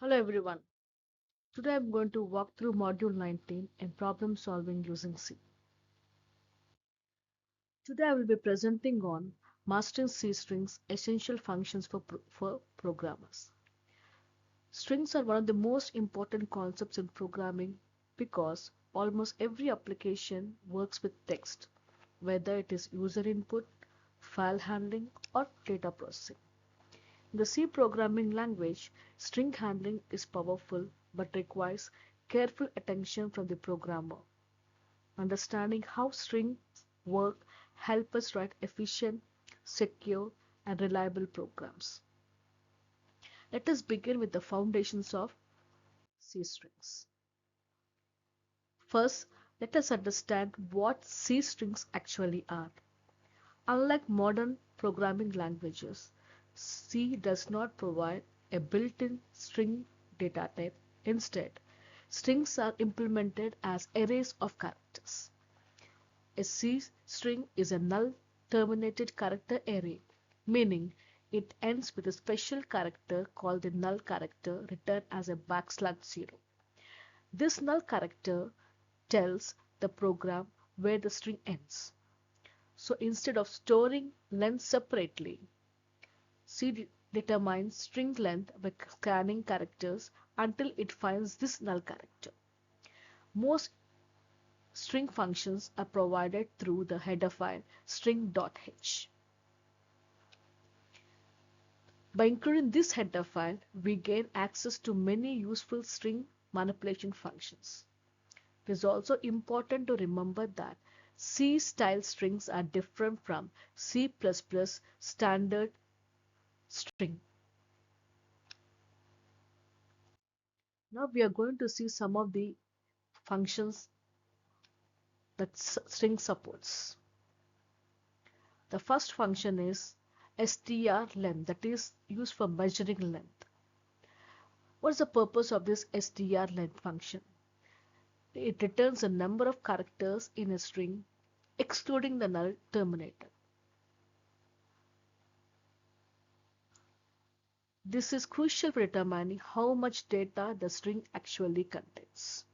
Hello everyone. Today I'm going to walk through Module 19 in problem solving using C. Today I will be presenting on mastering C strings, essential functions for programmers. Strings are one of the most important concepts in programming because almost every application works with text, whether it is user input, file handling, or data processing. In the C programming language, string handling is powerful but requires careful attention from the programmer. Understanding how strings work help us write efficient, secure, and reliable programs. Let us begin with the foundations of C strings. First, let us understand what C strings actually are. Unlike modern programming languages, C does not provide a built-in string data type. Instead, strings are implemented as arrays of characters. A C string is a null terminated character array, meaning it ends with a special character called the null character returned as a \0. This null character tells the program where the string ends. So instead of storing length separately, C determines string length by scanning characters until it finds this null character. Most string functions are provided through the header file string.h. By including this header file, we gain access to many useful string manipulation functions. It is also important to remember that C-style strings are different from C++ standard string. Now we are going to see some of the functions that string supports. The first function is strlength, that is used for measuring length. What is the purpose of this strlength function? It returns the number of characters in a string excluding the null terminator. This is crucial for determining how much data the string actually contains.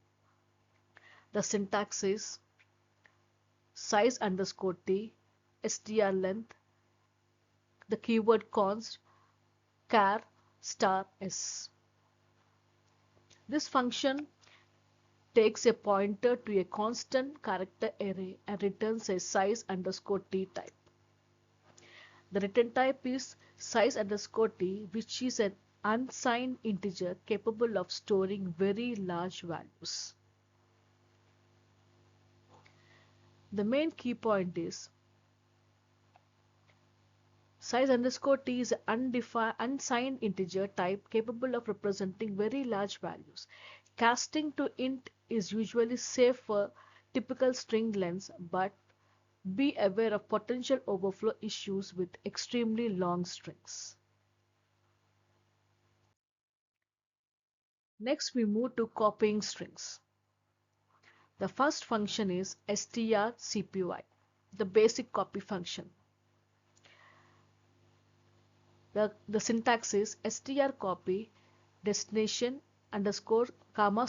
The syntax is size underscore t, strlength, the keyword const, char star s. This function takes a pointer to a constant character array and returns a size underscore t type. The return type is size underscore t, which is an unsigned integer capable of storing very large values. The main key point is size underscore t is an unsigned integer type capable of representing very large values. Casting to int is usually safe for typical string lengths, but be aware of potential overflow issues with extremely long strings. Next, we move to copying strings. The first function is strcpy, the basic copy function. The syntax is strcopy destination underscore comma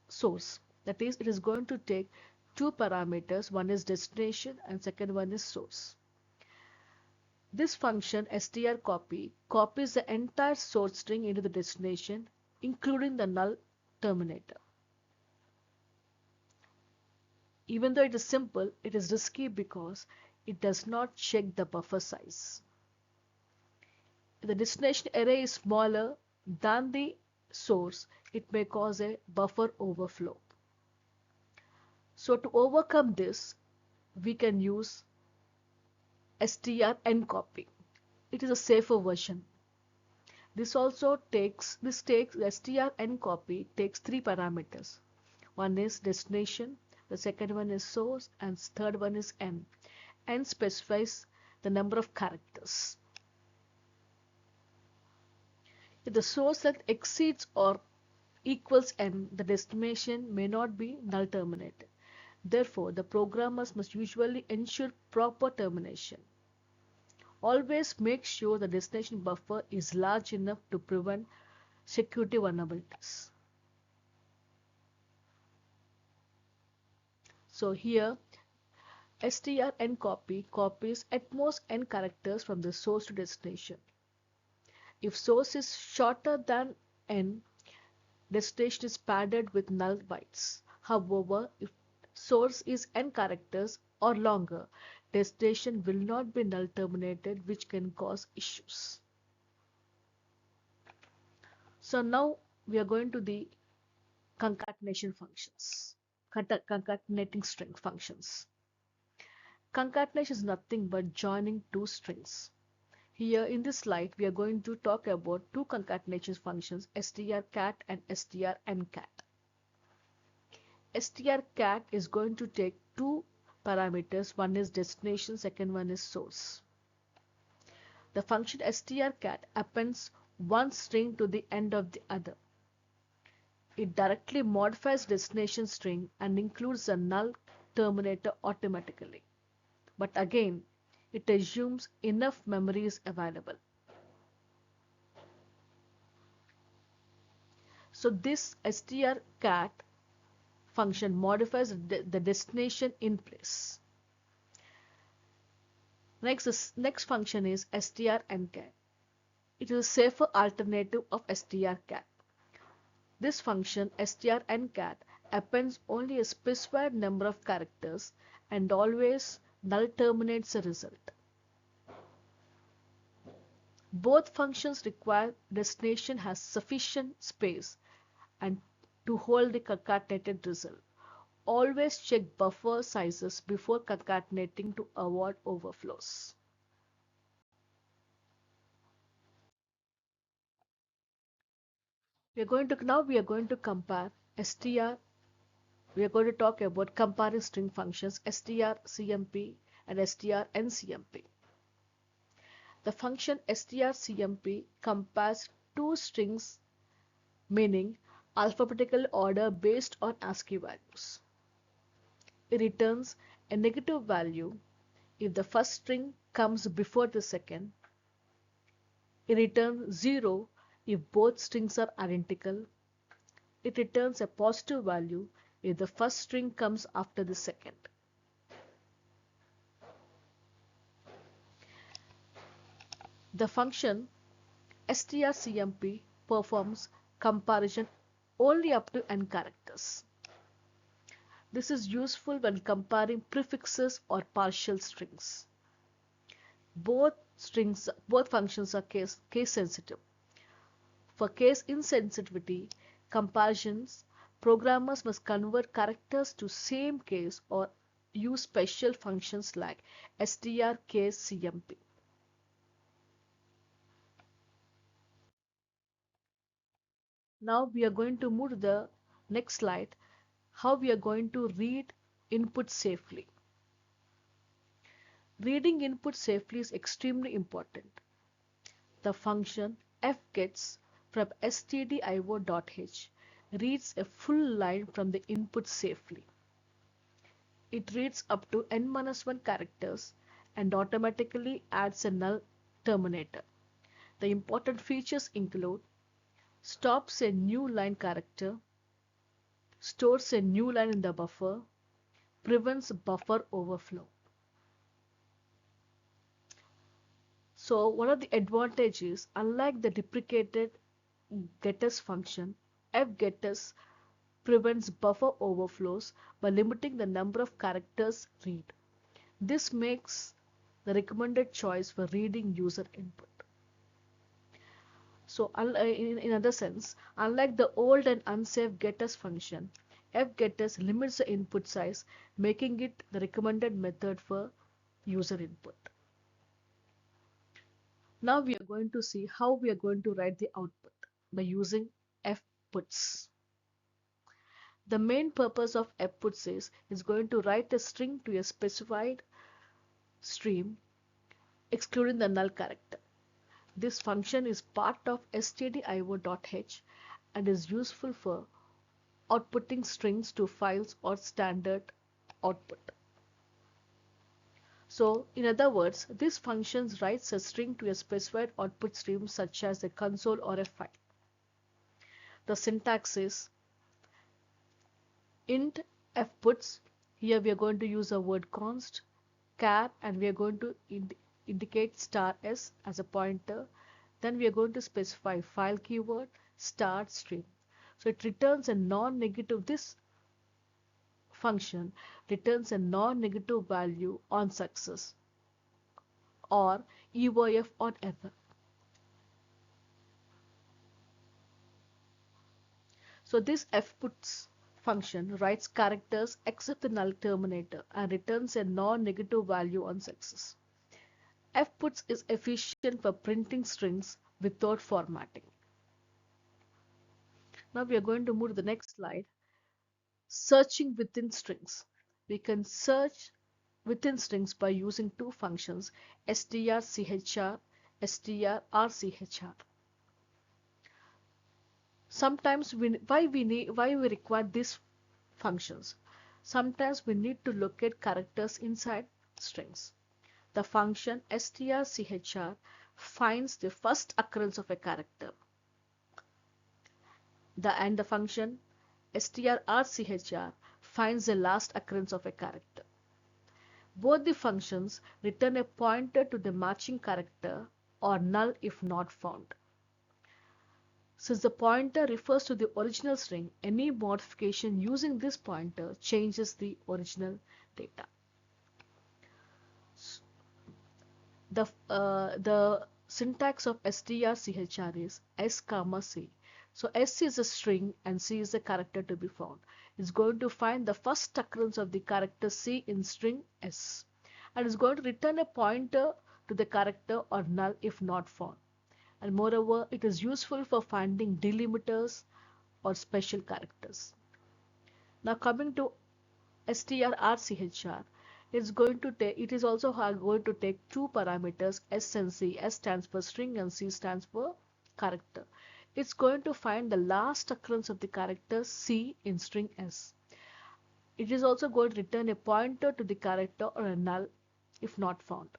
source. That is, it is going to take two parameters. One is destination and second one is source. This function strcopy copies the entire source string into the destination, including the null terminator. Even though it is simple, it is risky because it does not check the buffer size. If the destination array is smaller than the source, it may cause a buffer overflow. So to overcome this, we can use strncopy. It is a safer version. This takes strncopy takes three parameters. One is destination, the second one is source, and third one is n. N specifies the number of characters. If the source length exceeds or equals n, the destination may not be null terminated. Therefore, the programmers must usually ensure proper termination. Always make sure the destination buffer is large enough to prevent security vulnerabilities. So here strncopy copies at most n characters from the source to destination. If source is shorter than n, destination is padded with null bytes. However, if source is n characters or longer, destination will not be null terminated, which can cause issues. So now we are going to the concatenation functions, concatenating string functions. Concatenation is nothing but joining two strings. Here in this slide, we are going to talk about two concatenation functions, strcat and strncat. Strcat is going to take two parameters, one is destination, second one is source. The function strcat appends one string to the end of the other. It directly modifies destination string and includes a null terminator automatically. But again, it assumes enough memory is available. So this strcat function modifies the destination in place. Next function is strncat. It is a safer alternative of strcat. This function strncat appends only a specified number of characters and always null terminates a result. Both functions require destination has sufficient space and to hold the concatenated result. Always check buffer sizes before concatenating to avoid overflows. Now we are going to compare str. We are going to talk about comparing string functions strcmp and strncmp. The function strcmp compares two strings, meaning alphabetical order based on ASCII values. It returns a negative value if the first string comes before the second. It returns 0 if both strings are identical. It returns a positive value if the first string comes after the second. The function strcmp performs comparison only up to n characters. This is useful when comparing prefixes or partial strings. Both functions are case sensitive. For case insensitivity comparisons, programmers must convert characters to same case or use special functions like strcmp. Now we are going to move to the next slide, how we are going to read input safely. Reading input safely is extremely important. The function fgets from stdio.h reads a full line from the input safely. It reads up to n-1 characters and automatically adds a null terminator. The important features include stops a new line character, stores a new line in the buffer, prevents buffer overflow. So one of the advantages, unlike the deprecated getters function, fgetters prevents buffer overflows by limiting the number of characters read. This makes the recommended choice for reading user input. So in other sense, unlike the old and unsafe getters function, fgetters limits the input size, making it the recommended method for user input. Now we are going to see how we are going to write the output by using fputs. The main purpose of fputs is going to write a string to a specified stream, excluding the null character. This function is part of stdio.h and is useful for outputting strings to files or standard output. So, in other words, this function writes a string to a specified output stream such as a console or a file. the syntax is int f puts. Here we are going to use a word const char, and we are going to indicate star s as a pointer. Then we are going to specify file keyword start stream. So it returns a non-negative. This function returns a non-negative value on success or EOF on error. So this fputs function writes characters except the null terminator and returns a non-negative value on success. Fputs is efficient for printing strings without formatting. Now we are going to move to the next slide. Searching within strings. We can search within strings by using two functions, strchr, strrchr. Sometimes why we require these functions? Sometimes we need to locate characters inside strings. The function strchr finds the first occurrence of a character. The function strrchr finds the last occurrence of a character. Both the functions return a pointer to the matching character or null if not found. Since the pointer refers to the original string, any modification using this pointer changes the original data. The syntax of strchr is s comma c. So s is a string and c is a character to be found. It's going to find the first occurrence of the character c in string s, and is going to return a pointer to the character or null if not found. And moreover, it is useful for finding delimiters or special characters. Now coming to strrchr, it is also going to take two parameters, s and c. S stands for string and c stands for character. It's going to find the last occurrence of the character c in string s. It is also going to return a pointer to the character or a null if not found.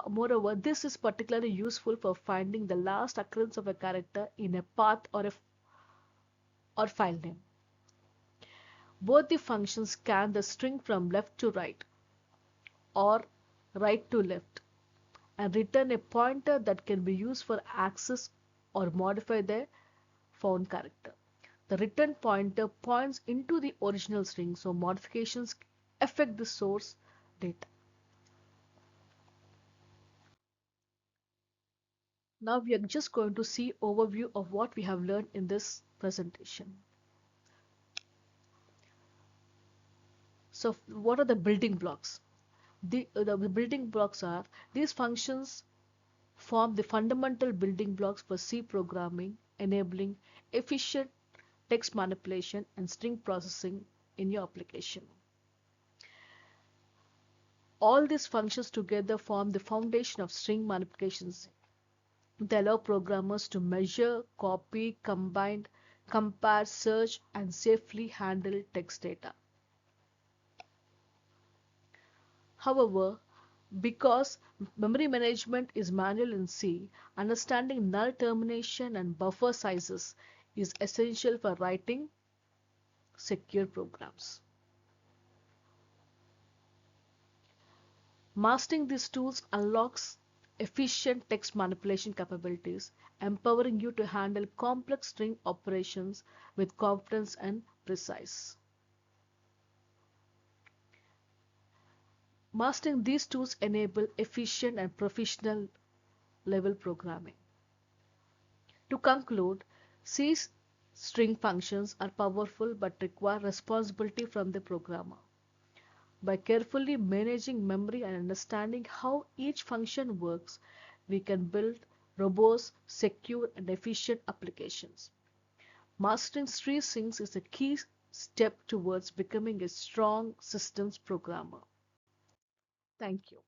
Moreover, this is particularly useful for finding the last occurrence of a character in a path or file name. Both the functions scan the string from left to right or right to left and return a pointer that can be used for access or modify the found character. The return pointer points into the original string, so modifications affect the source data. Now we are just going to see overview of what we have learned in this presentation. So what are the building blocks? The building blocks are these functions form the fundamental building blocks for C programming, enabling efficient text manipulation and string processing in your application. All these functions together form the foundation of string manipulations. They allow programmers to measure, copy, combine, compare, search, and safely handle text data. However, because memory management is manual in C, understanding null termination and buffer sizes is essential for writing secure programs. Mastering these tools unlocks efficient text manipulation capabilities, empowering you to handle complex string operations with confidence and precise. Mastering these tools enable efficient and professional level programming. To conclude, C's string functions are powerful but require responsibility from the programmer. By carefully managing memory and understanding how each function works, we can build robust, secure, and efficient applications. Mastering C strings is a key step towards becoming a strong systems programmer. Thank you.